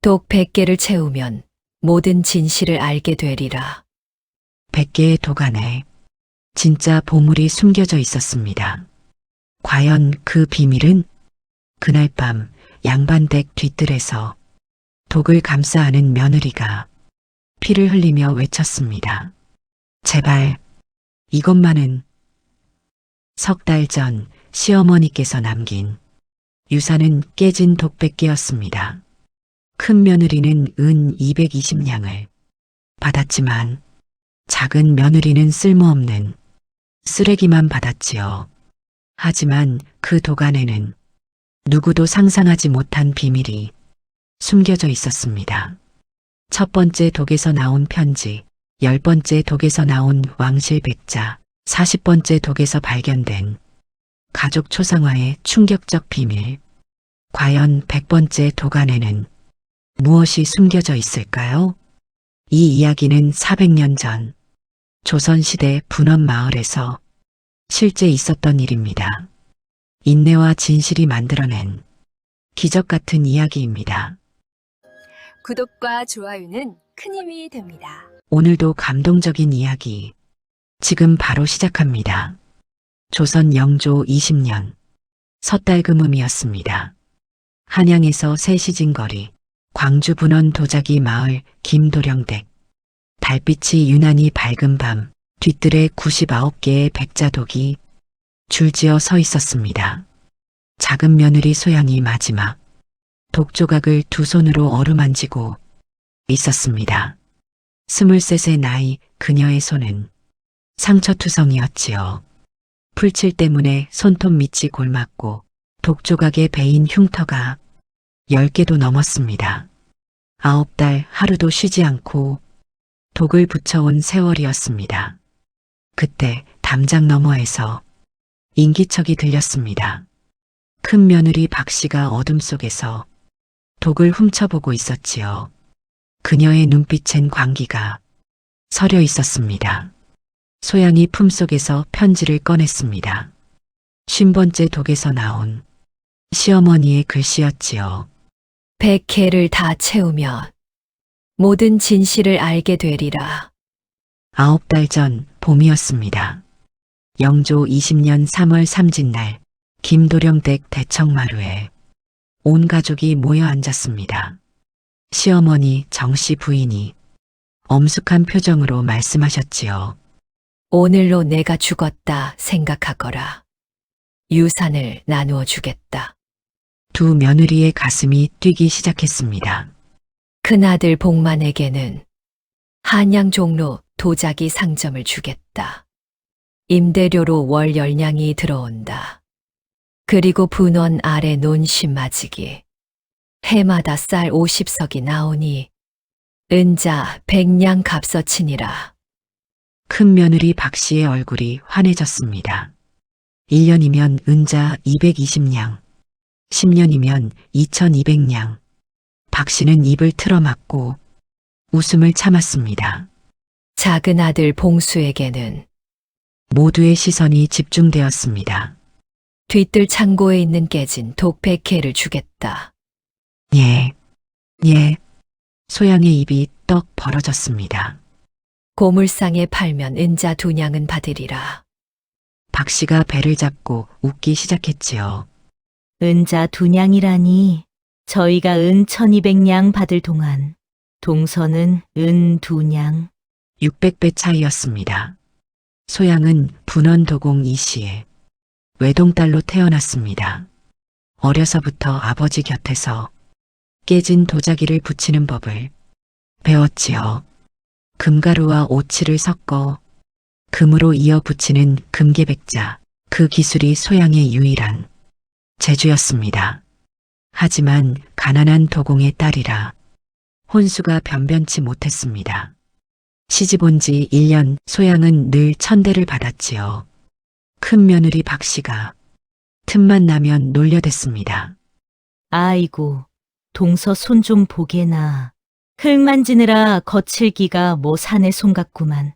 독 100개를 채우면 모든 진실을 알게 되리라. 100개의 독 안에 진짜 보물이 숨겨져 있었습니다. 과연 그 비밀은? 그날 밤 양반댁 뒤뜰에서 독을 감싸 안은 며느리가 피를 흘리며 외쳤습니다. 제발, 이것만은. 석 달 전 시어머니께서 남긴 유산은 깨진 독 100개였습니다. 큰 며느리는 은 220냥을 받았지만 작은 며느리는 쓸모없는 쓰레기만 받았지요. 하지만 그 독 안에는 누구도 상상하지 못한 비밀이 숨겨져 있었습니다. 첫 번째 독에서 나온 편지, 10번째 독에서 나온 왕실 백자, 40번째 독에서 발견된 가족 초상화의 충격적 비밀. 과연 100번째 독 안에는 무엇이 숨겨져 있을까요? 이 이야기는 400년 전 조선시대 분원 마을에서 실제 있었던 일입니다. 인내와 진실이 만들어낸 기적 같은 이야기입니다. 구독과 좋아요는 큰 힘이 됩니다. 오늘도 감동적인 이야기 지금 바로 시작합니다. 조선 영조 20년 섣달금음이었습니다. 한양에서 세시진거리 광주 분원 도자기 마을 김도령댁. 달빛이 유난히 밝은 밤 뒤뜰에 99개의 백자독이 줄지어 서 있었습니다. 작은 며느리 소양이 마지막 독조각을 두 손으로 어루만지고 있었습니다. 23의 나이 그녀의 손은 상처투성이었지요. 풀칠 때문에 손톱 밑이 골맞고 독조각에 베인 흉터가 10개도 넘었습니다. 9달 하루도 쉬지 않고 독을 붙여온 세월이었습니다. 그때 담장 너머에서 인기척이 들렸습니다. 큰 며느리 박씨가 어둠 속에서 독을 훔쳐보고 있었지요. 그녀의 눈빛엔 광기가 서려 있었습니다. 소양이 품속에서 편지를 꺼냈습니다. 50번째 독에서 나온 시어머니의 글씨였지요. 100개를 다 채우면 모든 진실을 알게 되리라. 9달 전 봄이었습니다. 영조 20년 3월 삼진날 김도령댁 대청마루에 온 가족이 모여 앉았습니다. 시어머니 정씨 부인이 엄숙한 표정으로 말씀하셨지요. 오늘로 내가 죽었다 생각하거라. 유산을 나누어 주겠다. 두 며느리의 가슴이 뛰기 시작했습니다. 큰아들 복만에게는 한양 종로 도자기 상점을 주겠다. 임대료로 월 10냥이 들어온다. 그리고 분원 아래 논심 맞이기. 해마다 쌀 50석이 나오니 은자 100냥 값어치니라. 큰 며느리 박씨의 얼굴이 환해졌습니다. 1년이면 은자 220냥, 10년이면 2200냥. 박씨는 입을 틀어막고 웃음을 참았습니다. 작은 아들 봉수에게는 모두의 시선이 집중되었습니다. 뒤뜰 창고에 있는 깨진 독 100개를 주겠다. 예, 예. 소양의 입이 떡 벌어졌습니다. 고물상에 팔면 은자 2냥은 받으리라. 박씨가 배를 잡고 웃기 시작했지요. 은자 2냥이라니 저희가 은 1200냥 받을 동안 동서는 은 2냥. 600배 차이였습니다. 소양은 분원도공 이씨의 외동딸로 태어났습니다. 어려서부터 아버지 곁에서 깨진 도자기를 붙이는 법을 배웠지요. 금가루와 오칠을 섞어 금으로 이어 붙이는 금계백자, 그 기술이 소양의 유일한 재주였습니다. 하지만 가난한 도공의 딸이라 혼수가 변변치 못했습니다. 시집 온 지 1년 소양은 늘 천대를 받았지요. 큰 며느리 박씨가 틈만 나면 놀려댔습니다. 아이고, 동서 손 좀 보게나. 흙 만지느라 거칠기가 뭐 산의 손 같구만.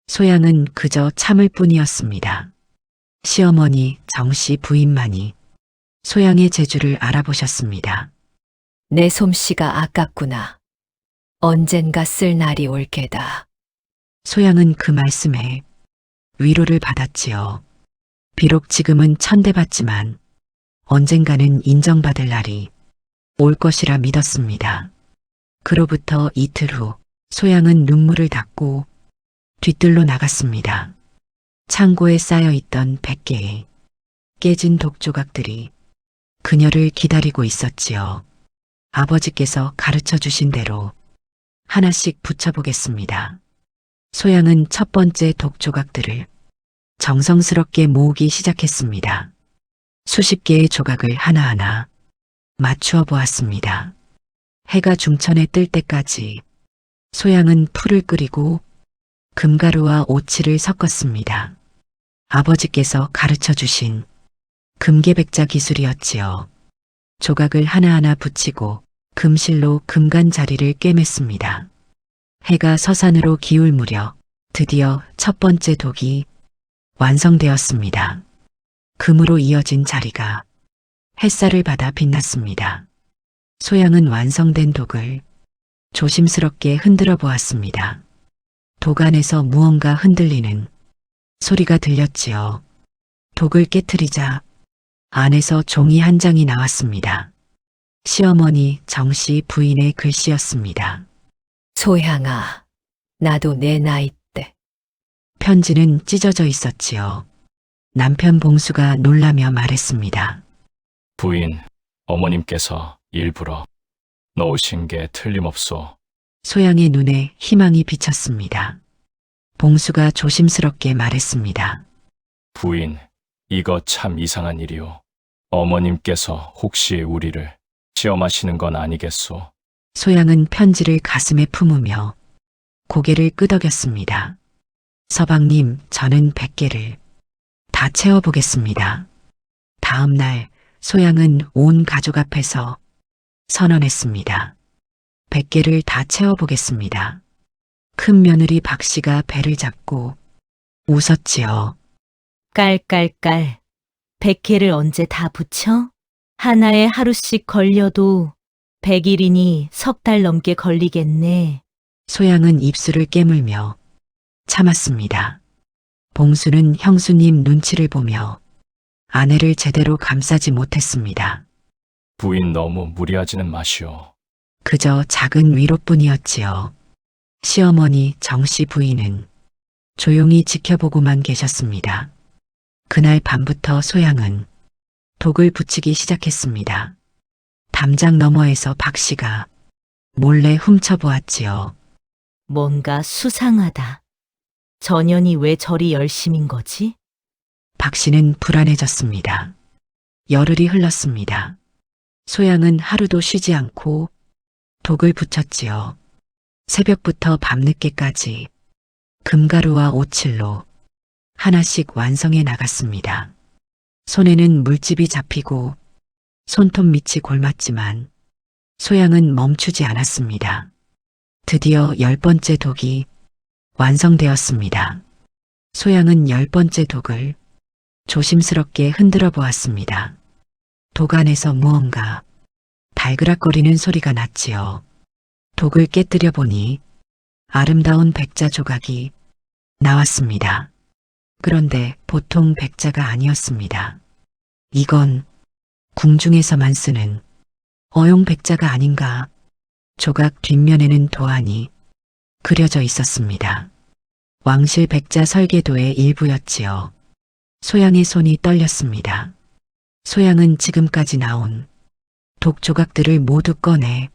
소양은 그저 참을 뿐이었습니다. 시어머니 정씨 부인만이 소양의 재주를 알아보셨습니다. 내 솜씨가 아깝구나. 언젠가 쓸 날이 올 게다. 소양은 그 말씀에 위로를 받았지요. 비록 지금은 천대받지만 언젠가는 인정받을 날이 올 것이라 믿었습니다. 그로부터 이틀 후 소양은 눈물을 닦고 뒤뜰로 나갔습니다. 창고에 쌓여 있던 100개의 깨진 독조각들이 그녀를 기다리고 있었지요. 아버지께서 가르쳐 주신 대로 하나씩 붙여보겠습니다. 소양은 첫 번째 독조각들을 정성스럽게 모으기 시작했습니다. 수십 개의 조각을 하나하나 맞추어 보았습니다. 해가 중천에 뜰 때까지 소양은 풀을 끓이고 금가루와 오칠을 섞었습니다. 아버지께서 가르쳐 주신 금계백자 기술이었지요. 조각을 하나하나 붙이고 금실로 금간 자리를 꿰맸습니다. 해가 서산으로 기울 무렵 드디어 첫 번째 독이 완성되었습니다. 금으로 이어진 자리가 햇살을 받아 빛났습니다. 소양은 완성된 독을 조심스럽게 흔들어 보았습니다. 독 안에서 무언가 흔들리는 소리가 들렸지요. 독을 깨트리자 안에서 종이 한 장이 나왔습니다. 시어머니 정씨 부인의 글씨였습니다. 소향아, 나도 내 나이 때 편지는 찢어져 있었지요. 남편 봉수가 놀라며 말했습니다. 부인, 어머님께서 일부러 넣으신 게 틀림없소. 소양의 눈에 희망이 비쳤습니다. 봉수가 조심스럽게 말했습니다. 부인, 이거 참 이상한 일이오. 어머님께서 혹시 우리를 시험하시는 건 아니겠소? 소양은 편지를 가슴에 품으며 고개를 끄덕였습니다. 서방님, 저는 100개를 다 채워보겠습니다. 다음 날 소양은 온 가족 앞에서 선언했습니다. 100개를 다 채워보겠습니다. 큰 며느리 박씨가 배를 잡고 웃었지요. 깔깔깔. 100개를 언제 다 붙여? 하나에 하루씩 걸려도 100일이니 석 달 넘게 걸리겠네. 소양은 입술을 깨물며 참았습니다. 봉수는 형수님 눈치를 보며 아내를 제대로 감싸지 못했습니다. 부인 너무 무리하지는 마시오. 그저 작은 위로뿐이었지요. 시어머니 정씨 부인은 조용히 지켜보고만 계셨습니다. 그날 밤부터 소양은 독을 붙이기 시작했습니다. 담장 너머에서 박씨가 몰래 훔쳐보았지요. 뭔가 수상하다. 전현이 왜 저리 열심인 거지? 박씨는 불안해졌습니다. 열흘이 흘렀습니다. 소양은 하루도 쉬지 않고 독을 붙였지요. 새벽부터 밤늦게까지 금가루와 오칠로 하나씩 완성해 나갔습니다. 손에는 물집이 잡히고 손톱 밑이 골맞지만 소양은 멈추지 않았습니다. 드디어 10번째 독이 완성되었습니다. 소양은 10번째 독을 조심스럽게 흔들어 보았습니다. 독 안에서 무언가 달그락거리는 소리가 났지요. 독을 깨뜨려 보니 아름다운 백자 조각이 나왔습니다. 그런데 보통 백자가 아니었습니다. 이건 궁중에서만 쓰는 어용 백자가 아닌가. 조각 뒷면에는 도안이 그려져 있었습니다. 왕실 백자 설계도의 일부였지요. 소양의 손이 떨렸습니다. 소양은 지금까지 나온 독 조각들을 모두 꺼내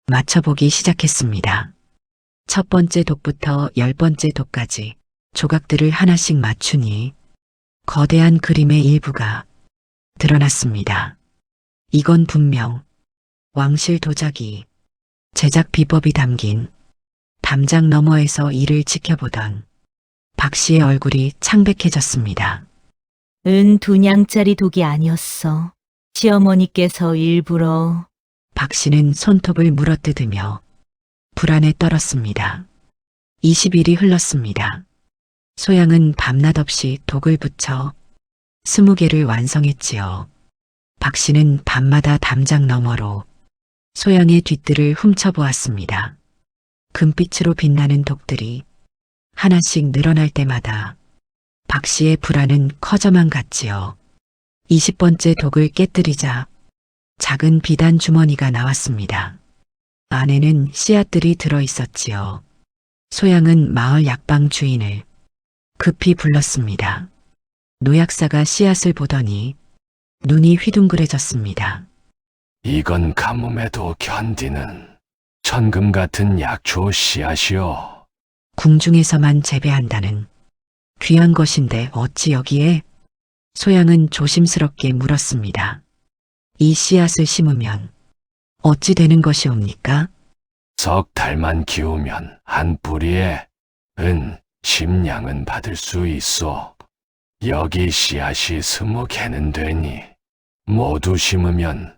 맞춰보기 시작했습니다. 첫 번째 독부터 10번째 독까지 조각들을 하나씩 맞추니 거대한 그림의 일부가 드러났습니다. 이건 분명 왕실 도자기 제작 비법이 담긴 담장 너머에서 이를 지켜보던 박씨의 얼굴이 창백해졌습니다. 은 2냥짜리 독이 아니었어. 시어머니께서 일부러. 박씨는 손톱을 물어뜯으며 불안에 떨었습니다. 20일이 흘렀습니다. 소양은 밤낮 없이 독을 붙여 20개를 완성했지요. 박씨는 밤마다 담장 너머로 소양의 뒷뜰을 훔쳐보았습니다. 금빛으로 빛나는 독들이 하나씩 늘어날 때마다 박 씨의 불안은 커져만 갔지요. 20번째 독을 깨뜨리자 작은 비단 주머니가 나왔습니다. 안에는 씨앗들이 들어 있었지요. 소양은 마을 약방 주인을 급히 불렀습니다. 노약사가 씨앗을 보더니 눈이 휘둥그레졌습니다. 이건 가뭄에도 견디는 천금 같은 약초 씨앗이요. 궁중에서만 재배한다는 귀한 것인데 어찌 여기에? 소양은 조심스럽게 물었습니다. 이 씨앗을 심으면 어찌 되는 것이옵니까? 석 달만 키우면 한 뿌리에 10냥은 받을 수 있어. 여기 씨앗이 20개는 되니 모두 심으면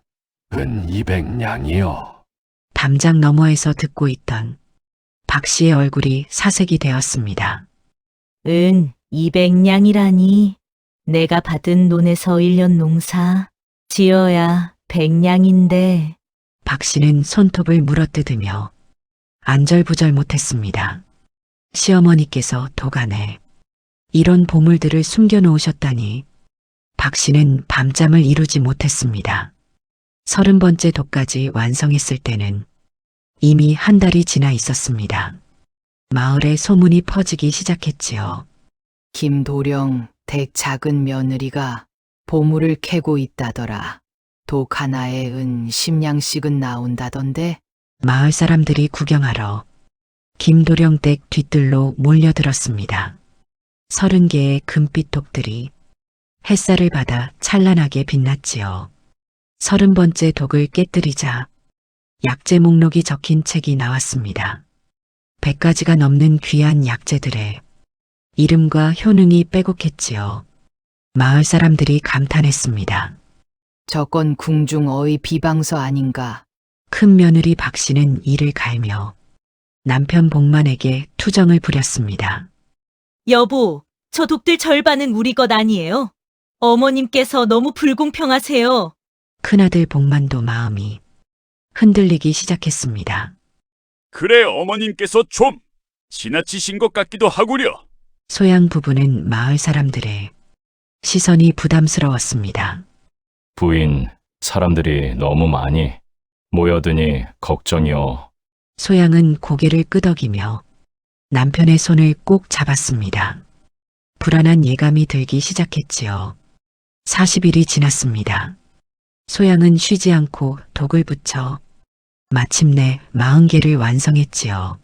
200냥이요. 담장 너머에서 듣고 있던 박 씨의 얼굴이 사색이 되었습니다. 200냥이라니. 내가 받은 논에서 1년 농사 지어야 100냥인데. 박 씨는 손톱을 물어뜯으며 안절부절 못했습니다. 시어머니께서 도간에 이런 보물들을 숨겨놓으셨다니 박 씨는 밤잠을 이루지 못했습니다. 30번째 독까지 완성했을 때는 이미 한 달이 지나 있었습니다. 마을에 소문이 퍼지기 시작했지요. 김도령 댁 작은 며느리가 보물을 캐고 있다더라. 독 하나에 10냥씩은 나온다던데. 마을 사람들이 구경하러 김도령 댁 뒤뜰로 몰려들었습니다. 30개의 금빛 독들이 햇살을 받아 찬란하게 빛났지요. 30번째 독을 깨뜨리자 약재 목록이 적힌 책이 나왔습니다. 100가지가 넘는 귀한 약재들의 이름과 효능이 빼곡했지요. 마을 사람들이 감탄했습니다. 저건 궁중 어의 비방서 아닌가. 큰 며느리 박 씨는 이를 갈며 남편 복만에게 투정을 부렸습니다. 여보, 저 독들 절반은 우리 것 아니에요? 어머님께서 너무 불공평하세요. 큰아들 복만도 마음이 흔들리기 시작했습니다. 그래, 어머님께서 좀 지나치신 것 같기도 하구려. 소양 부부는 마을 사람들의 시선이 부담스러웠습니다. 부인, 사람들이 너무 많이 모여드니 걱정이요. 소양은 고개를 끄덕이며 남편의 손을 꼭 잡았습니다. 불안한 예감이 들기 시작했지요. 40일이 지났습니다. 소양은 쉬지 않고 독을 붙여 마침내 40개를 완성했지요.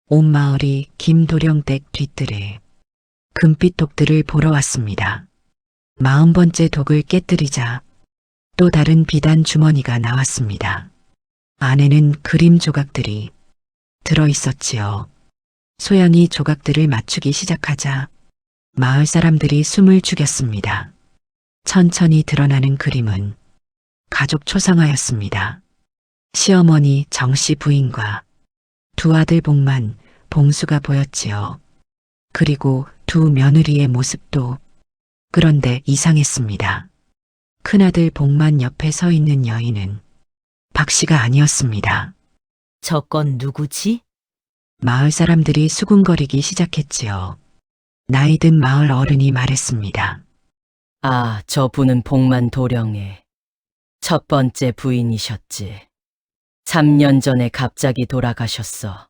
온 마을이 김도령 댁 뒤뜰에 금빛 독들을 보러 왔습니다. 40번째 독을 깨뜨리자 또 다른 비단 주머니가 나왔습니다. 안에는 그림 조각들이 들어 있었지요. 소양이 조각들을 맞추기 시작하자 마을 사람들이 숨을 죽였습니다. 천천히 드러나는 그림은 가족 초상화였습니다. 시어머니 정씨 부인과 두 아들 복만, 봉수가 보였지요. 그리고 두 며느리의 모습도 그런데 이상했습니다. 큰아들 복만 옆에 서 있는 여인은 박 씨가 아니었습니다. 저건 누구지? 마을 사람들이 수군거리기 시작했지요. 나이든 마을 어른이 말했습니다. 아, 저분은 복만 도령의 첫 번째 부인이셨지. 3년 전에 갑자기 돌아가셨어.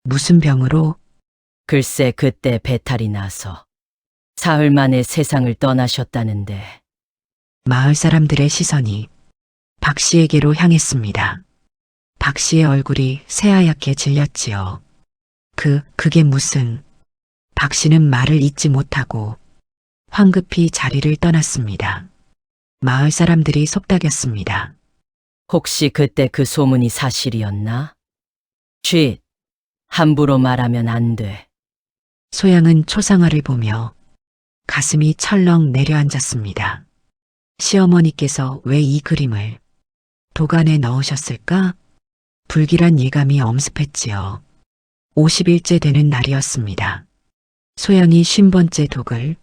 무슨 병으로? 글쎄 그때 배탈이 나서 사흘 만에 세상을 떠나셨다는데. 마을 사람들의 시선이 박 씨에게로 향했습니다. 박 씨의 얼굴이 새하얗게 질렸지요. 그게 무슨... 박 씨는 말을 잇지 못하고 황급히 자리를 떠났습니다. 마을 사람들이 속닥였습니다. 혹시 그때 그 소문이 사실이었나? 쉿, 함부로 말하면 안 돼. 소양은 초상화를 보며 가슴이 철렁 내려앉았습니다. 시어머니께서 왜 이 그림을 도간에 넣으셨을까? 불길한 예감이 엄습했지요. 50일째 되는 날이었습니다. 소양이 50번째 독을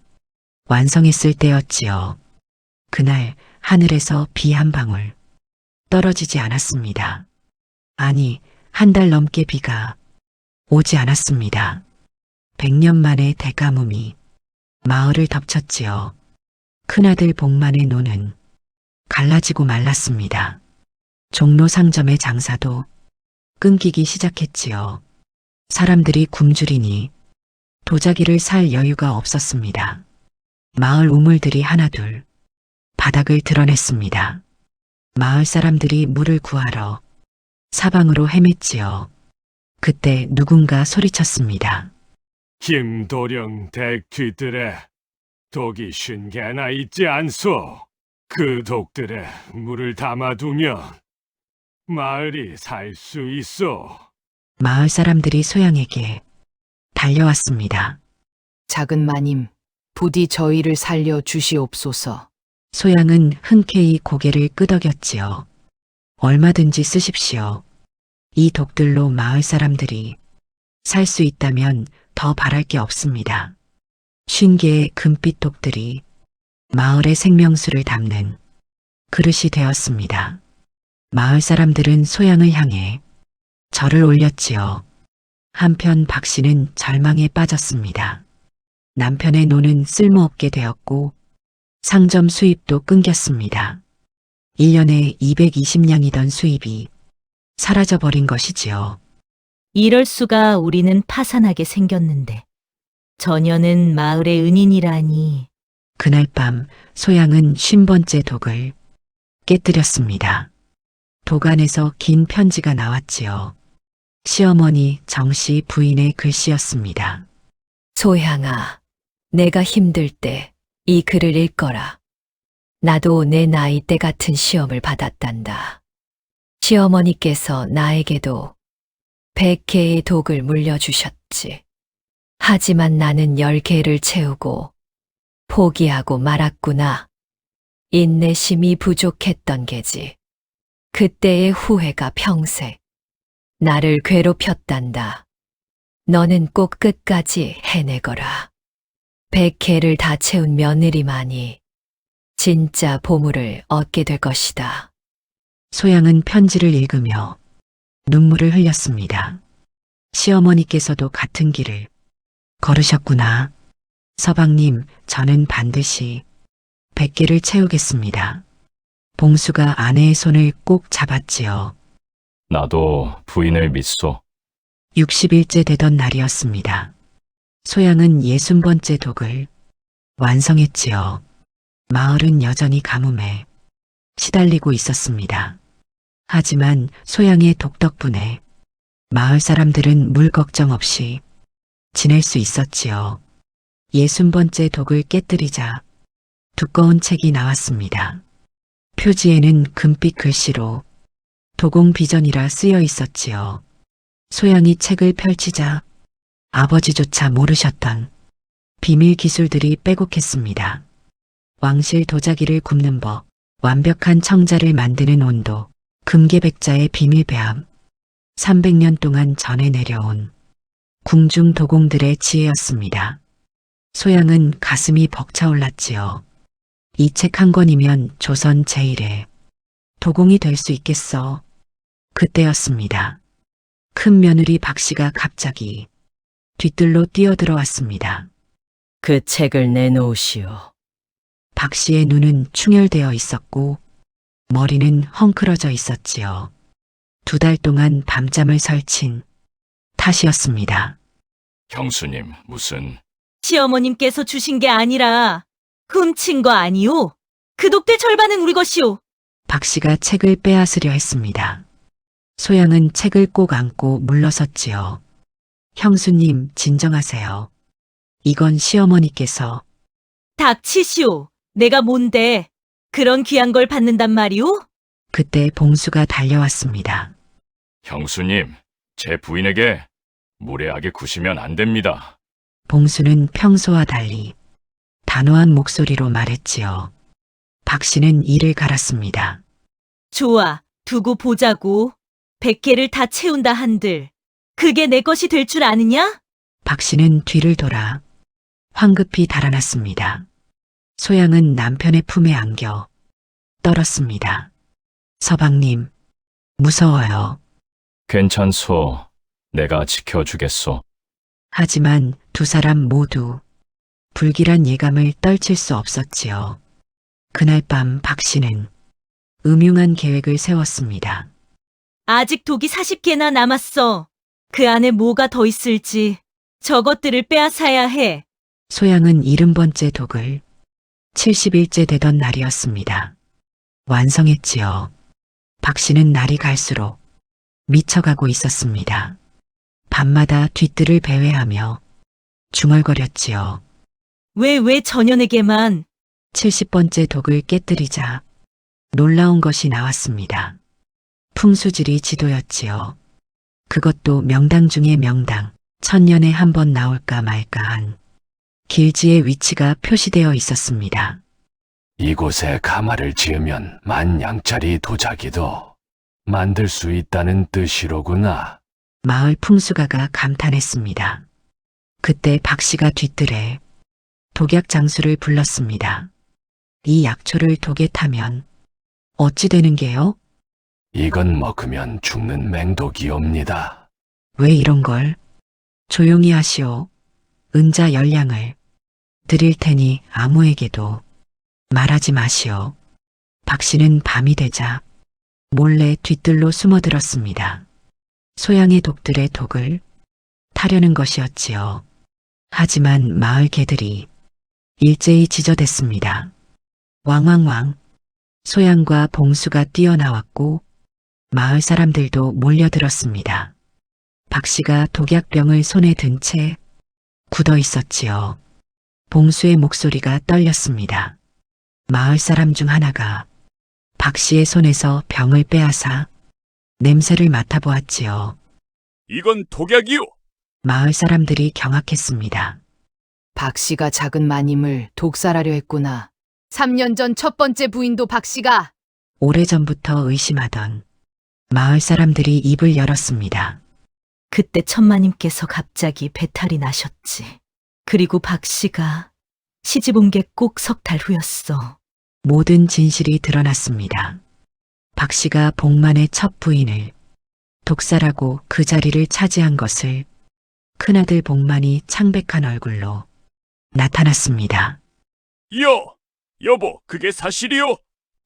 완성했을 때였지요. 그날 하늘에서 비 한 방울 떨어지지 않았습니다. 아니, 한 달 넘게 비가 오지 않았습니다. 100년 만에 대가뭄이 마을을 덮쳤지요. 큰아들 복만의 노는 갈라지고 말랐습니다. 종로 상점의 장사도 끊기기 시작했지요. 사람들이 굶주리니 도자기를 살 여유가 없었습니다. 마을 우물들이 하나둘 바닥을 드러냈습니다. 마을 사람들이 물을 구하러 사방으로 헤맸지요. 그때 누군가 소리쳤습니다. 김도령 댁 뒤뜰에 독이 쉰 개나 있지 않소. 그 독들에 물을 담아두면 마을이 살 수 있소. 마을 사람들이 소양에게 달려왔습니다. 작은 마님, 부디 저희를 살려 주시옵소서. 소양은 흔쾌히 고개를 끄덕였지요. 얼마든지 쓰십시오. 이 독들로 마을 사람들이 살 수 있다면 더 바랄 게 없습니다. 50개의 금빛 독들이 마을의 생명수를 담는 그릇이 되었습니다. 마을 사람들은 소양을 향해 절을 올렸지요. 한편 박 씨는 절망에 빠졌습니다. 남편의 노는 쓸모없게 되었고 상점 수입도 끊겼습니다. 1년에 220냥이던 수입이 사라져버린 것이지요. 이럴 수가 우리는 파산하게 생겼는데. 전혀는 마을의 은인이라니. 그날 밤 소양은 50번째 독을 깨뜨렸습니다. 독 안에서 긴 편지가 나왔지요. 시어머니 정씨 부인의 글씨였습니다. 소향아, 내가 힘들 때 이 글을 읽거라. 나도 내 나이 때 같은 시험을 받았단다. 시어머니께서 나에게도 100개의 독을 물려주셨지. 하지만 나는 10개를 채우고 포기하고 말았구나. 인내심이 부족했던 게지. 그때의 후회가 평생 나를 괴롭혔단다. 너는 꼭 끝까지 해내거라. 100개를 다 채운 며느리만이 진짜 보물을 얻게 될 것이다. 소양은 편지를 읽으며 눈물을 흘렸습니다. 시어머니께서도 같은 길을 걸으셨구나. 서방님, 저는 반드시 100개를 채우겠습니다. 봉수가 아내의 손을 꼭 잡았지요. 나도 부인을 믿소. 60일째 되던 날이었습니다. 소양은 60번째 독을 완성했지요. 마을은 여전히 가뭄에 시달리고 있었습니다. 하지만 소양의 독 덕분에 마을 사람들은 물 걱정 없이 지낼 수 있었지요. 60번째 독을 깨뜨리자 두꺼운 책이 나왔습니다. 표지에는 금빛 글씨로 도공비전이라 쓰여 있었지요. 소양이 책을 펼치자 아버지조차 모르셨던 비밀 기술들이 빼곡했습니다. 왕실 도자기를 굽는 법, 완벽한 청자를 만드는 온도, 금계백자의 비밀 배합, 300년 동안 전해 내려온 궁중 도공들의 지혜였습니다. 소양은 가슴이 벅차올랐지요. 이 책 한 권이면 조선 제1의 도공이 될 수 있겠어. 그때였습니다. 큰 며느리 박 씨가 갑자기 뒤뜰로 뛰어들어왔습니다. 그 책을 내놓으시오. 박 씨의 눈은 충혈되어 있었고 머리는 헝클어져 있었지요. 2달 동안 밤잠을 설친 탓이었습니다. 형수님, 무슨... 시어머님께서 주신 게 아니라 훔친 거 아니오? 그 독대 절반은 우리 것이오. 박 씨가 책을 빼앗으려 했습니다. 소양은 책을 꼭 안고 물러섰지요. 형수님, 진정하세요. 이건 시어머니께서. 닥치시오. 내가 뭔데 그런 귀한 걸 받는단 말이오? 그때 봉수가 달려왔습니다. 형수님, 제 부인에게 무례하게 구시면 안 됩니다. 봉수는 평소와 달리 단호한 목소리로 말했지요. 박 씨는 이를 갈았습니다. 좋아, 두고 보자고. 100개를 다 채운다 한들 그게 내 것이 될 줄 아느냐? 박 씨는 뒤를 돌아 황급히 달아났습니다. 소양은 남편의 품에 안겨 떨었습니다. 서방님, 무서워요. 괜찮소. 내가 지켜주겠소. 하지만 두 사람 모두 불길한 예감을 떨칠 수 없었지요. 그날 밤 박 씨는 음흉한 계획을 세웠습니다. 아직 독이 40개나 남았어. 그 안에 뭐가 더 있을지 저것들을 빼앗아야 해. 소양은 70번째 독을 70일째 되던 날이었습니다. 완성했지요. 박 씨는 날이 갈수록 미쳐가고 있었습니다. 밤마다 뒤뜰을 배회하며 중얼거렸지요. 왜 전현에게만. 70번째 독을 깨뜨리자 놀라운 것이 나왔습니다. 풍수지리 지도였지요. 그것도 명당 중의 명당, 1000년에 한 번 나올까 말까한 길지의 위치가 표시되어 있었습니다. 이곳에 가마를 지으면 만냥짜리 도자기도 만들 수 있다는 뜻이로구나. 마을 풍수가가 감탄했습니다. 그때 박 씨가 뒤뜰에 독약 장수를 불렀습니다. 이 약초를 독에 타면 어찌 되는 게요? 이건 먹으면 죽는 맹독이옵니다. 왜 이런 걸? 조용히 하시오. 은자 열량을 드릴 테니 아무에게도 말하지 마시오. 박 씨는 밤이 되자 몰래 뒤뜰로 숨어들었습니다. 소양의 독들의 독을 타려는 것이었지요. 하지만 마을 개들이 일제히 지저댔습니다. 왕왕왕 소양과 봉수가 뛰어나왔고 마을 사람들도 몰려들었습니다. 박 씨가 독약병을 손에 든 채 굳어 있었지요. 봉수의 목소리가 떨렸습니다. 마을 사람 중 하나가 박 씨의 손에서 병을 빼앗아 냄새를 맡아보았지요. 이건 독약이요. 마을 사람들이 경악했습니다. 박 씨가 작은 마님을 독살하려 했구나. 3년 전 첫 번째 부인도 박 씨가. 오래전부터 의심하던 마을 사람들이 입을 열었습니다. 그때 천마님께서 갑자기 배탈이 나셨지. 그리고 박 씨가 시집 온 게 꼭 석 달 후였어. 모든 진실이 드러났습니다. 박 씨가 복만의 첫 부인을 독살하고 그 자리를 차지한 것을 큰아들 복만이 창백한 얼굴로 나타났습니다. 여보, 그게 사실이요?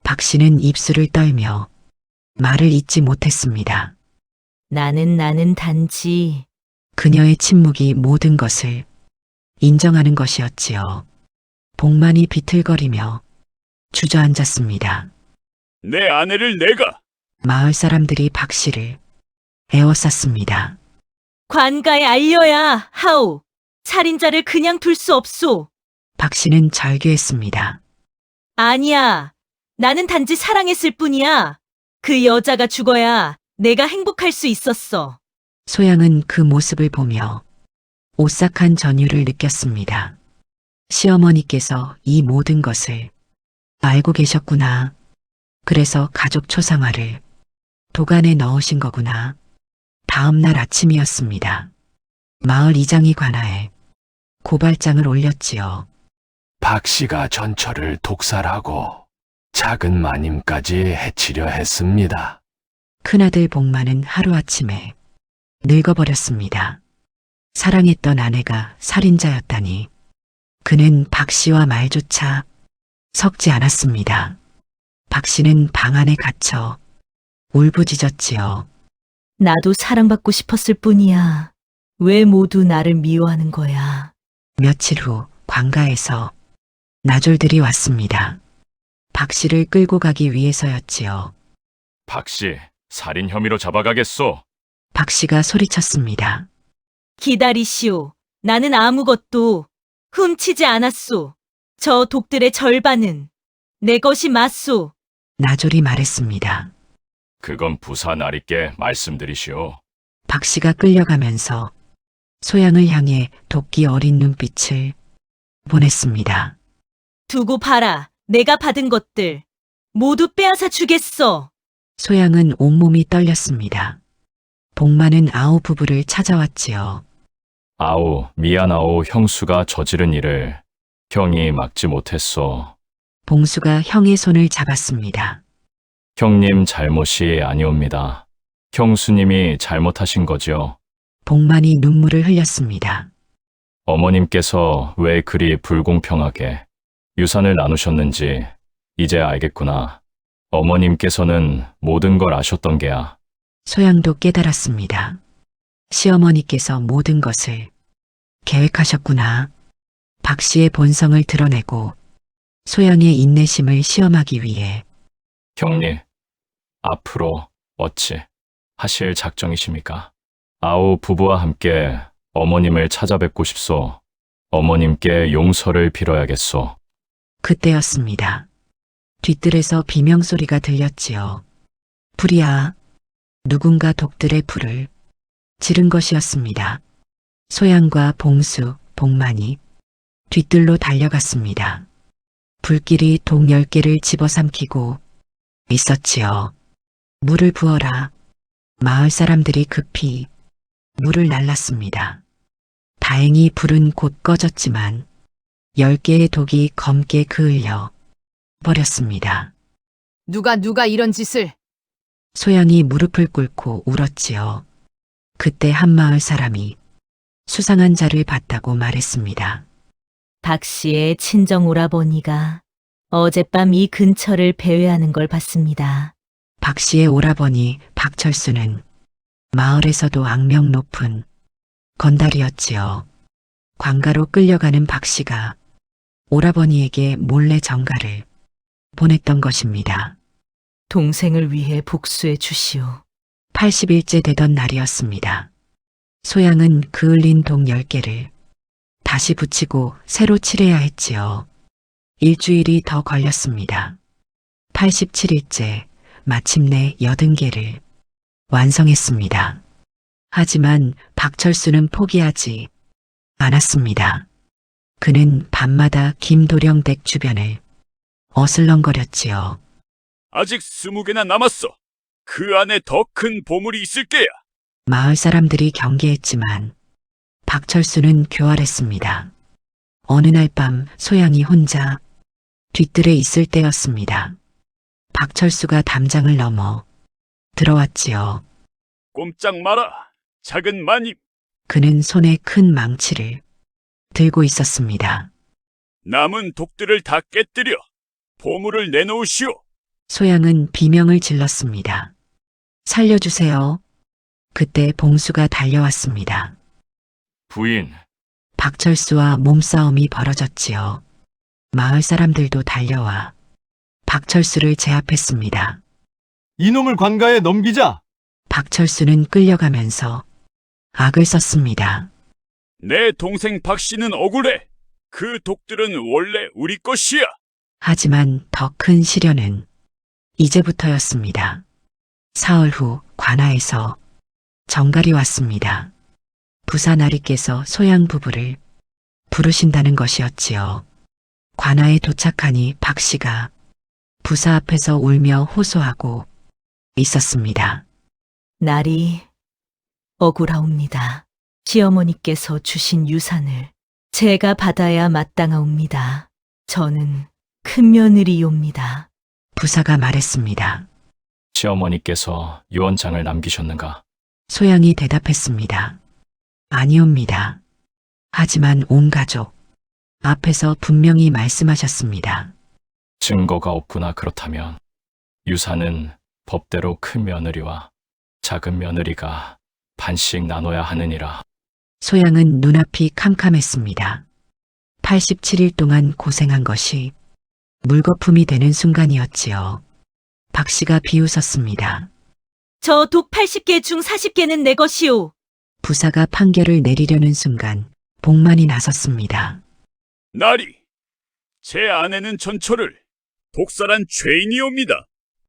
박 씨는 입술을 떨며 말을 잇지 못했습니다. 나는 단지. 그녀의 침묵이 모든 것을 인정하는 것이었지요. 복만이 비틀거리며 주저앉았습니다. 내 아내를 내가. 마을 사람들이 박 씨를 에워쌌습니다. 관가에 알려야 하오. 살인자를 그냥 둘 수 없소. 박 씨는 절규했습니다. 아니야. 나는 단지 사랑했을 뿐이야. 그 여자가 죽어야 내가 행복할 수 있었어. 소양은 그 모습을 보며 오싹한 전율을 느꼈습니다. 시어머니께서 이 모든 것을 알고 계셨구나. 그래서 가족 초상화를 도간에 넣으신 거구나. 다음 날 아침이었습니다. 마을 이장이 관하에 고발장을 올렸지요. 박 씨가 전처를 독살하고 작은 마님까지 해치려 했습니다. 큰아들 복만은 하루아침에 늙어버렸습니다. 사랑했던 아내가 살인자였다니 그는 박 씨와 말조차 섞지 않았습니다. 박 씨는 방 안에 갇혀 울부짖었지요. 나도 사랑받고 싶었을 뿐이야. 왜 모두 나를 미워하는 거야? 며칠 후 관가에서 나졸들이 왔습니다. 박 씨를 끌고 가기 위해서였지요. 박 씨, 살인 혐의로 잡아가겠소. 박 씨가 소리쳤습니다. 기다리시오. 나는 아무것도 훔치지 않았소. 저 독들의 절반은 내 것이 맞소. 나졸이 말했습니다. 그건 부사 나리께 말씀드리시오. 박 씨가 끌려가면서 소양을 향해 도끼 어린 눈빛을 보냈습니다. 두고 봐라. 내가 받은 것들 모두 빼앗아 주겠어. 소양은 온몸이 떨렸습니다. 복만은 아우 부부를 찾아왔지요. 아우, 미안하오. 형수가 저지른 일을 형이 막지 못했소. 봉수가 형의 손을 잡았습니다. 형님 잘못이 아니옵니다. 형수님이 잘못하신 거죠. 복만이 눈물을 흘렸습니다. 어머님께서 왜 그리 불공평하게 유산을 나누셨는지 이제 알겠구나. 어머님께서는 모든 걸 아셨던 게야. 소양도 깨달았습니다. 시어머니께서 모든 것을 계획하셨구나. 박 씨의 본성을 드러내고 소양의 인내심을 시험하기 위해 형님, 앞으로 어찌 하실 작정이십니까? 아우 부부와 함께 어머님을 찾아뵙고 싶소. 어머님께 용서를 빌어야겠소. 그때였습니다. 뒤뜰에서 비명소리가 들렸지요. 불이야. 누군가 독들의 불을 지른 것이었습니다. 소양과 봉수, 복만이 뒤뜰로 달려갔습니다. 불길이 독 10개를 집어삼키고 있었지요. 물을 부어라. 마을 사람들이 급히 물을 날랐습니다. 다행히 불은 곧 꺼졌지만 10개의 독이 검게 그을려 버렸습니다. 누가 이런 짓을? 소양이 무릎을 꿇고 울었지요. 그때 한 마을 사람이 수상한 자를 봤다고 말했습니다. 박 씨의 친정 오라버니가 어젯밤 이 근처를 배회하는 걸 봤습니다. 박 씨의 오라버니 박철수는 마을에서도 악명 높은 건달이었지요. 관가로 끌려가는 박 씨가 오라버니에게 몰래 전가를 보냈던 것입니다. 동생을 위해 복수해 주시오. 80일째 되던 날이었습니다. 소양은 그을린 독 10개를 다시 붙이고 새로 칠해야 했지요. 일주일이 더 걸렸습니다. 87일째 마침내 80개를 완성했습니다. 하지만 박철수는 포기하지 않았습니다. 그는 밤마다 김도령 댁 주변을 어슬렁거렸지요. 아직 20개나 남았어. 그 안에 더 큰 보물이 있을 게야. 마을 사람들이 경계했지만 박철수는 교활했습니다. 어느 날 밤 소양이 혼자 뒤뜰에 있을 때였습니다. 박철수가 담장을 넘어 들어왔지요. 꼼짝 마라. 작은 마님. 그는 손에 큰 망치를 들고 있었습니다. 남은 독들을 다 깨뜨려 보물을 내놓으시오. 소양은 비명을 질렀습니다. 살려주세요. 그때 봉수가 달려왔습니다. 부인, 박철수와 몸싸움이 벌어졌지요. 마을 사람들도 달려와 박철수를 제압했습니다. 이놈을 관가에 넘기자. 박철수는 끌려가면서 악을 썼습니다. 내 동생 박 씨는 억울해. 그 독들은 원래 우리 것이야. 하지만 더 큰 시련은 이제부터였습니다. 사흘 후 관아에서 정갈이 왔습니다. 부사나리께서 소양 부부를 부르신다는 것이었지요. 관아에 도착하니 박 씨가 부사 앞에서 울며 호소하고 있었습니다. 날이 억울하옵니다. 시어머니께서 주신 유산을 제가 받아야 마땅하옵니다. 저는 큰 며느리옵니다. 부사가 말했습니다. 시어머니께서 유언장을 남기셨는가? 소양이 대답했습니다. 아니옵니다. 하지만 온 가족 앞에서 분명히 말씀하셨습니다. 증거가 없구나. 그렇다면 유산은 법대로 큰 며느리와 작은 며느리가 반씩 나눠야 하느니라. 소양은 눈앞이 캄캄했습니다. 87일 동안 고생한 것이 물거품이 되는 순간이었지요. 박 씨가 비웃었습니다. 저 독 80개 중 40개는 내 것이오. 부사가 판결을 내리려는 순간 복만이 나섰습니다. 나리, 제 아내는 전처를 독살한 죄인이옵니다.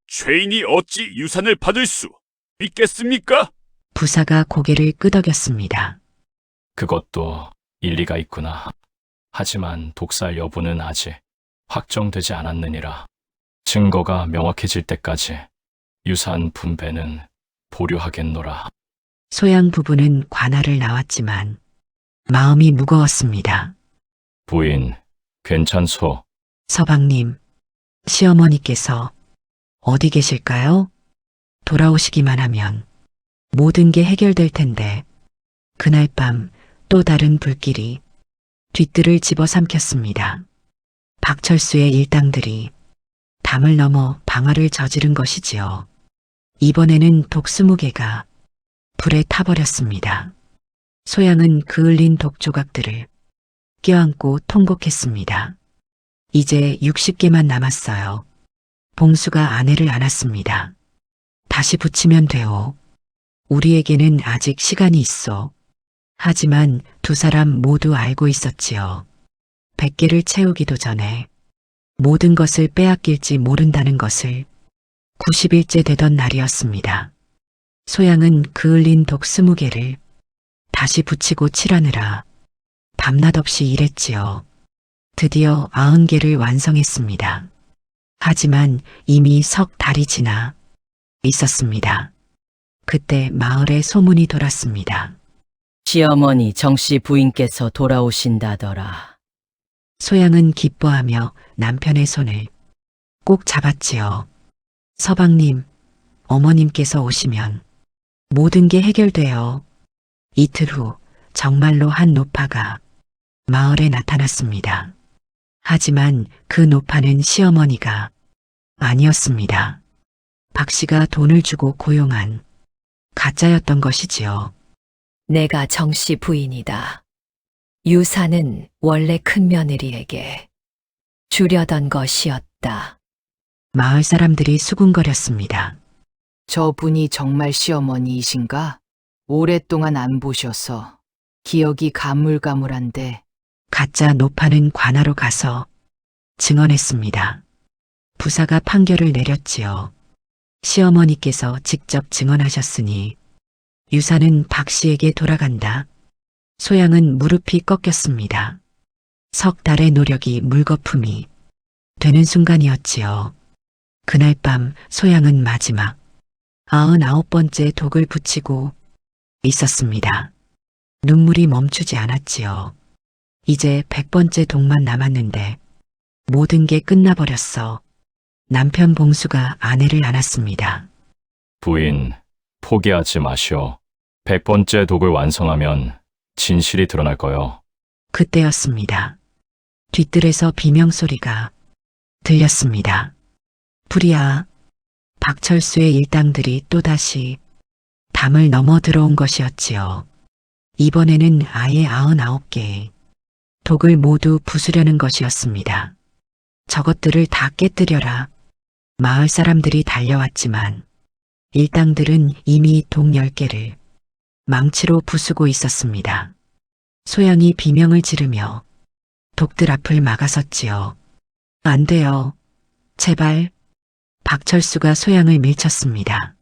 죄인이 어찌 유산을 받을 수 있겠습니까? 부사가 고개를 끄덕였습니다. 그것도 일리가 있구나. 하지만 독살 여부는 아직 확정되지 않았느니라. 증거가 명확해질 때까지 유산 분배는 보류하겠노라. 소양 부부는 관아를 나왔지만 마음이 무거웠습니다. 부인, 괜찮소? 서방님, 시어머니께서 어디 계실까요? 돌아오시기만 하면 모든 게 해결될 텐데 그날 밤 또 다른 불길이 뒤뜰을 집어삼켰습니다. 박철수의 일당들이 담을 넘어 방화를 저지른 것이지요. 이번에는 독 20개가 불에 타버렸습니다. 소양은 그을린 독 조각들을 껴안고 통곡했습니다. 이제 60개만 남았어요. 봉수가 아내를 안았습니다. 다시 붙이면 돼요. 우리에게는 아직 시간이 있어. 하지만 두 사람 모두 알고 있었지요. 100개를 채우기도 전에 모든 것을 빼앗길지 모른다는 것을. 90일째 되던 날이었습니다. 소양은 그을린 독 20개를 다시 붙이고 칠하느라 밤낮 없이 일했지요. 드디어 90개를 완성했습니다. 하지만 이미 석 달이 지나 있었습니다. 그때 마을에 소문이 돌았습니다. 시어머니 정씨 부인께서 돌아오신다더라. 소양은 기뻐하며 남편의 손을 꼭 잡았지요. 서방님, 어머님께서 오시면 모든 게 해결돼요. 이틀 후 정말로 한 노파가 마을에 나타났습니다. 하지만 그 노파는 시어머니가 아니었습니다. 박 씨가 돈을 주고 고용한 가짜였던 것이지요. 내가 정씨 부인이다. 유산은 원래 큰며느리에게 주려던 것이었다. 마을 사람들이 수군거렸습니다. 저분이 정말 시어머니이신가? 오랫동안 안 보셔서 기억이 가물가물한데. 가짜 노파는 관하로 가서 증언했습니다. 부사가 판결을 내렸지요. 시어머니께서 직접 증언하셨으니 유산은 박 씨에게 돌아간다. 소양은 무릎이 꺾였습니다. 석 달의 노력이 물거품이 되는 순간이었지요. 그날 밤 소양은 마지막 99번째 독을 붙이고 있었습니다. 눈물이 멈추지 않았지요. 이제 100번째 독만 남았는데 모든 게 끝나버렸어. 남편 봉수가 아내를 안았습니다. 부인, 포기하지 마시오. 100번째 독을 완성하면 진실이 드러날 거요. 그때였습니다. 뒤뜰에서 비명소리가 들렸습니다. 불이야. 박철수의 일당들이 또다시 담을 넘어 들어온 것이었지요. 이번에는 아예 99개의 독을 모두 부수려는 것이었습니다. 저것들을 다 깨뜨려라. 마을 사람들이 달려왔지만 일당들은 이미 독 10개를 망치로 부수고 있었습니다. 소양이 비명을 지르며 독들 앞을 막아섰지요. 안 돼요. 제발. 박철수가 소양을 밀쳤습니다.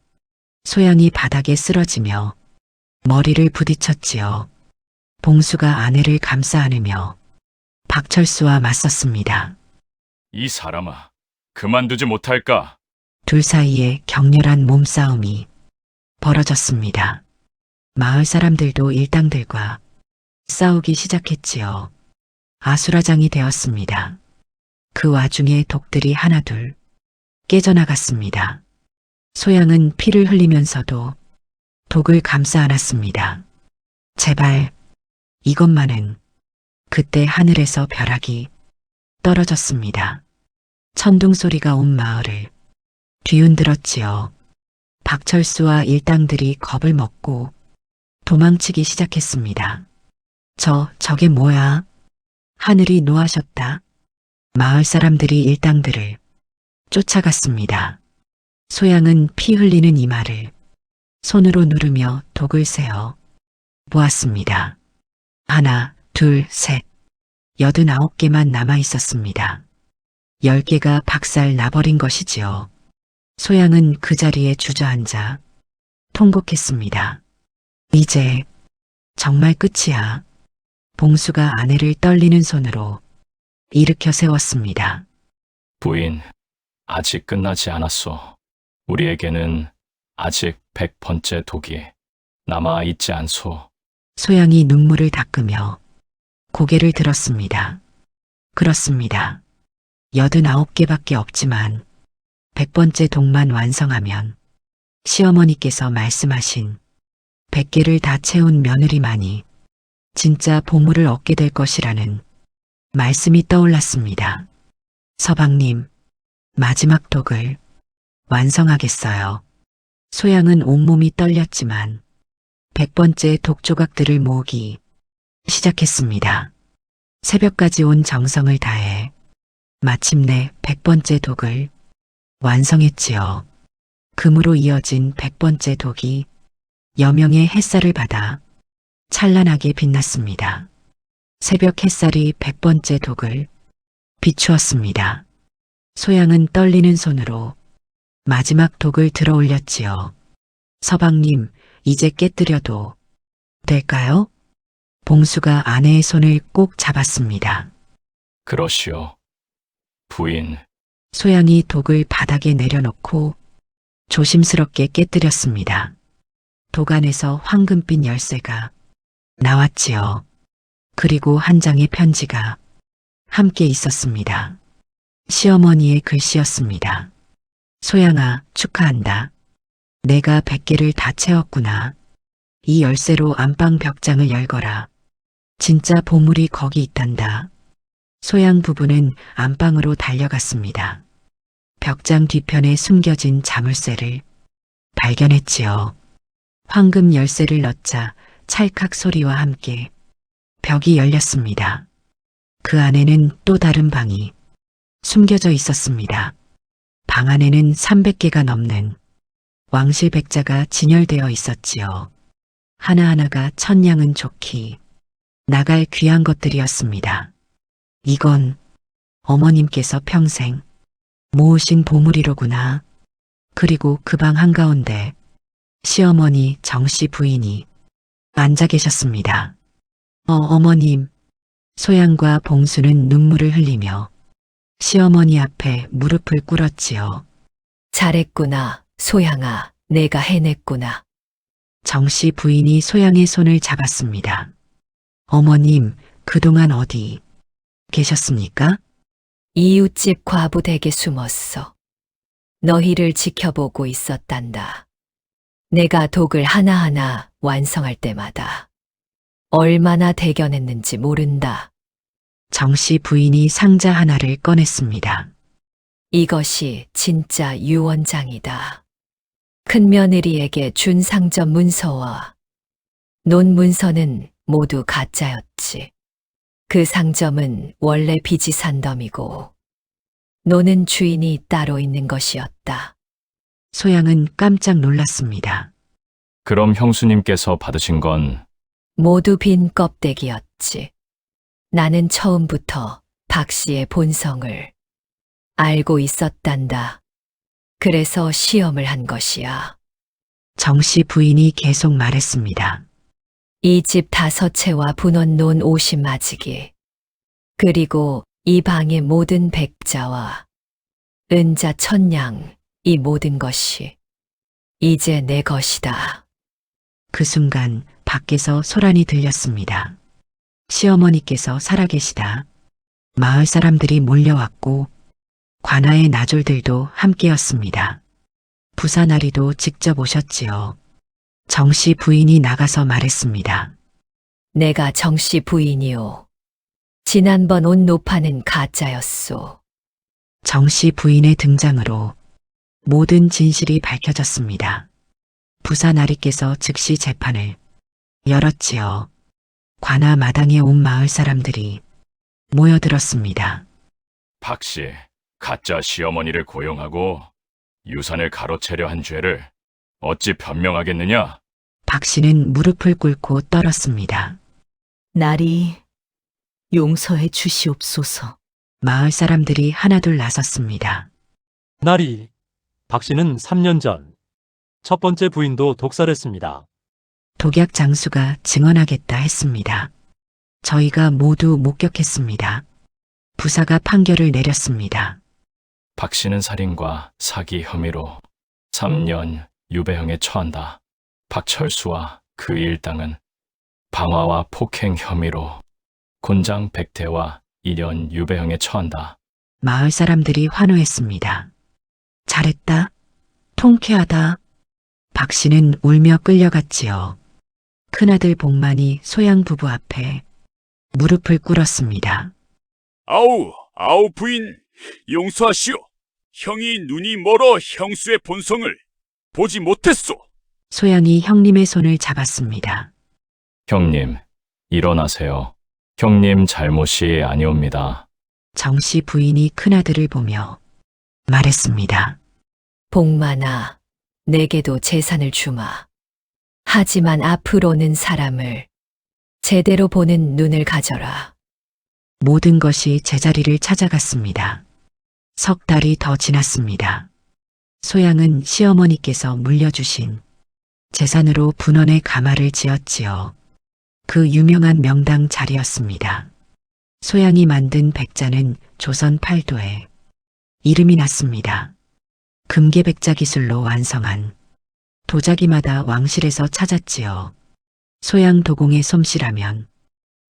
소양이 바닥에 쓰러지며 머리를 부딪혔지요. 봉수가 아내를 감싸 안으며 박철수와 맞섰습니다. 이 사람아, 그만두지 못할까? 둘 사이에 격렬한 몸싸움이 벌어졌습니다. 마을 사람들도 일당들과 싸우기 시작했지요. 아수라장이 되었습니다. 그 와중에 독들이 하나둘 깨져나갔습니다. 소양은 피를 흘리면서도 독을 감싸 안았습니다. 제발, 이것만은. 그때 하늘에서 벼락이 떨어졌습니다. 천둥 소리가 온 마을을 뒤흔들었지요. 박철수와 일당들이 겁을 먹고 도망치기 시작했습니다. 저게 뭐야? 하늘이 노하셨다. 마을 사람들이 일당들을 쫓아갔습니다. 소양은 피 흘리는 이마를 손으로 누르며 독을 세어 보았습니다. 하나, 둘, 셋. 89개만 남아 있었습니다. 10개가 박살 나버린 것이지요. 소양은 그 자리에 주저앉아 통곡했습니다. 이제 정말 끝이야. 봉수가 아내를 떨리는 손으로 일으켜 세웠습니다. 부인, 아직 끝나지 않았소. 우리에게는 아직 100번째 독이 남아있지 않소. 소양이 눈물을 닦으며 고개를 들었습니다. 그렇습니다. 89개밖에 없지만 100번째 독만 완성하면 시어머니께서 말씀하신 100개를 다 채운 며느리만이 진짜 보물을 얻게 될 것이라는 말씀이 떠올랐습니다. 서방님, 마지막 독을 완성하겠어요. 소양은 온몸이 떨렸지만 100번째 독 조각들을 모으기 시작했습니다. 새벽까지 온 정성을 다해 마침내 100번째 독을 완성했지요. 금으로 이어진 100번째 독이 여명의 햇살을 받아 찬란하게 빛났습니다. 새벽 햇살이 100번째 독을 비추었습니다. 소양은 떨리는 손으로 마지막 독을 들어 올렸지요. 서방님, 이제 깨뜨려도 될까요? 봉수가 아내의 손을 꼭 잡았습니다. 그러시오. 부인, 소양이 독을 바닥에 내려놓고 조심스럽게 깨뜨렸습니다. 독 안에서 황금빛 열쇠가 나왔지요. 그리고 한 장의 편지가 함께 있었습니다. 시어머니의 글씨였습니다. 소양아, 축하한다. 내가 100개를 다 채웠구나. 이 열쇠로 안방 벽장을 열거라. 진짜 보물이 거기 있단다. 소양 부부는 안방으로 달려갔습니다. 벽장 뒤편에 숨겨진 자물쇠를 발견했지요. 황금 열쇠를 넣자 찰칵 소리와 함께 벽이 열렸습니다. 그 안에는 또 다른 방이 숨겨져 있었습니다. 방 안에는 300개가 넘는 왕실 백자가 진열되어 있었지요. 하나하나가 천냥은 좋기 나갈 귀한 것들이었습니다. 이건 어머님께서 평생 모으신 보물이로구나. 그리고 그 방 한가운데 시어머니 정씨 부인이 앉아 계셨습니다. 어머님. 소양과 봉수는 눈물을 흘리며 시어머니 앞에 무릎을 꿇었지요. 잘했구나, 소양아. 내가 해냈구나. 정씨 부인이 소양의 손을 잡았습니다. 어머님, 그동안 어디 계셨습니까? 이웃집 과부 댁에 숨었어. 너희를 지켜보고 있었단다. 내가 독을 하나하나 완성할 때마다 얼마나 대견했는지 모른다. 정씨 부인이 상자 하나를 꺼냈습니다. 이것이 진짜 유언장이다. 큰며느리에게 준 상점 문서와 논문서는 모두 가짜였지. 그 상점은 원래 빚이 산 덤이고 노는 주인이 따로 있는 것이었다. 소양은 깜짝 놀랐습니다. 그럼 형수님께서 받으신 건 모두 빈 껍데기였지. 나는 처음부터 박 씨의 본성을 알고 있었단다. 그래서 시험을 한 것이야. 정씨 부인이 계속 말했습니다. 이 집 5채와 분원 논 50마지기, 그리고 이 방의 모든 백자와 은자 천냥, 이 모든 것이 이제 내 것이다. 그 순간 밖에서 소란이 들렸습니다. 시어머니께서 살아계시다. 마을 사람들이 몰려왔고 관아의 나졸들도 함께였습니다. 부사나리도 직접 오셨지요. 정씨 부인이 나가서 말했습니다. 내가 정씨 부인이오. 지난번 온 노파는 가짜였소. 정씨 부인의 등장으로 모든 진실이 밝혀졌습니다. 부사나리께서 즉시 재판을 열었지요. 관아 마당에 온 마을 사람들이 모여들었습니다. 박씨, 가짜 시어머니를 고용하고 유산을 가로채려 한 죄를 어찌 변명하겠느냐? 박 씨는 무릎을 꿇고 떨었습니다. 나리 용서해 주시옵소서. 마을 사람들이 하나둘 나섰습니다. 나리, 박 씨는 3년 전 첫 번째 부인도 독살했습니다. 독약 장수가 증언하겠다 했습니다. 저희가 모두 목격했습니다. 부사가 판결을 내렸습니다. 박씨는 살인과 사기 혐의로 3년 유배형에 처한다. 박철수와 그 일당은 방화와 폭행 혐의로 곤장 백태와 1년 유배형에 처한다. 마을 사람들이 환호했습니다. 잘했다. 통쾌하다. 박 씨는 울며 끌려갔지요. 큰아들 복만이 소양 부부 앞에 무릎을 꿇었습니다. 아우 부인, 용서하시오. 형이 눈이 멀어 형수의 본성을 보지 못했소. 소양이 형님의 손을 잡았습니다. 형님, 일어나세요. 형님 잘못이 아니옵니다. 정씨 부인이 큰아들을 보며 말했습니다. 복만아, 내게도 재산을 주마. 하지만 앞으로는 사람을 제대로 보는 눈을 가져라. 모든 것이 제자리를 찾아갔습니다. 석 달이 더 지났습니다. 소양은 시어머니께서 물려주신 재산으로 분원의 가마를 지었지요. 그 유명한 명당 자리였습니다. 소양이 만든 백자는 조선 8도에 이름이 났습니다. 금계백자 기술로 완성한 도자기마다 왕실에서 찾았지요. 소양 도공의 솜씨라면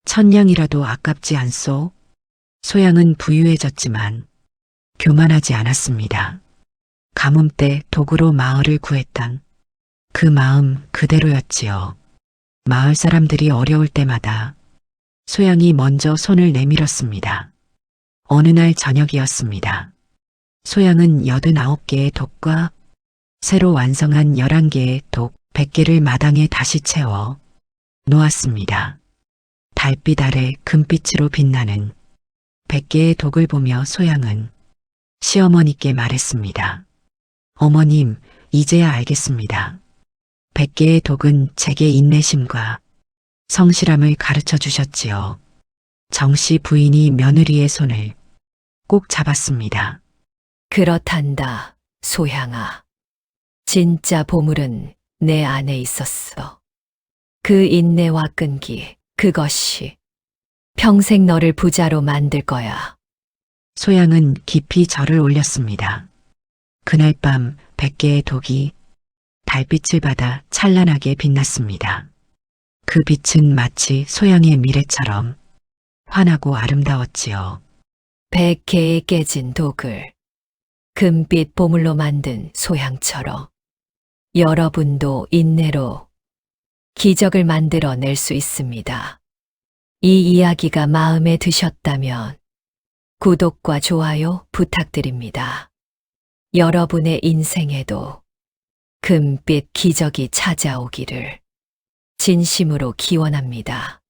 천냥이라도 아깝지 않소? 소양은 부유해졌지만 교만하지 않았습니다. 가뭄 때 도구로 마을을 구했던 그 마음 그대로였지요. 마을 사람들이 어려울 때마다 소양이 먼저 손을 내밀었습니다. 어느 날 저녁이었습니다. 소양은 89개의 독과 새로 완성한 11개의 독 100개를 마당에 다시 채워 놓았습니다. 달빛 아래 금빛으로 빛나는 100개의 독을 보며 소양은 시어머니께 말했습니다. 어머님, 이제야 알겠습니다. 100개의 독은 제게 인내심과 성실함을 가르쳐 주셨지요. 정씨 부인이 며느리의 손을 꼭 잡았습니다. 그렇단다, 소향아. 진짜 보물은 내 안에 있었어. 그 인내와 끈기, 그것이 평생 너를 부자로 만들 거야. 소양은 깊이 절을 올렸습니다. 그날 밤 100개의 독이 달빛을 받아 찬란하게 빛났습니다. 그 빛은 마치 소양의 미래처럼 환하고 아름다웠지요. 100개의 깨진 독을 금빛 보물로 만든 소향처럼 여러분도 인내로 기적을 만들어낼 수 있습니다. 이 이야기가 마음에 드셨다면 구독과 좋아요 부탁드립니다. 여러분의 인생에도 금빛 기적이 찾아오기를 진심으로 기원합니다.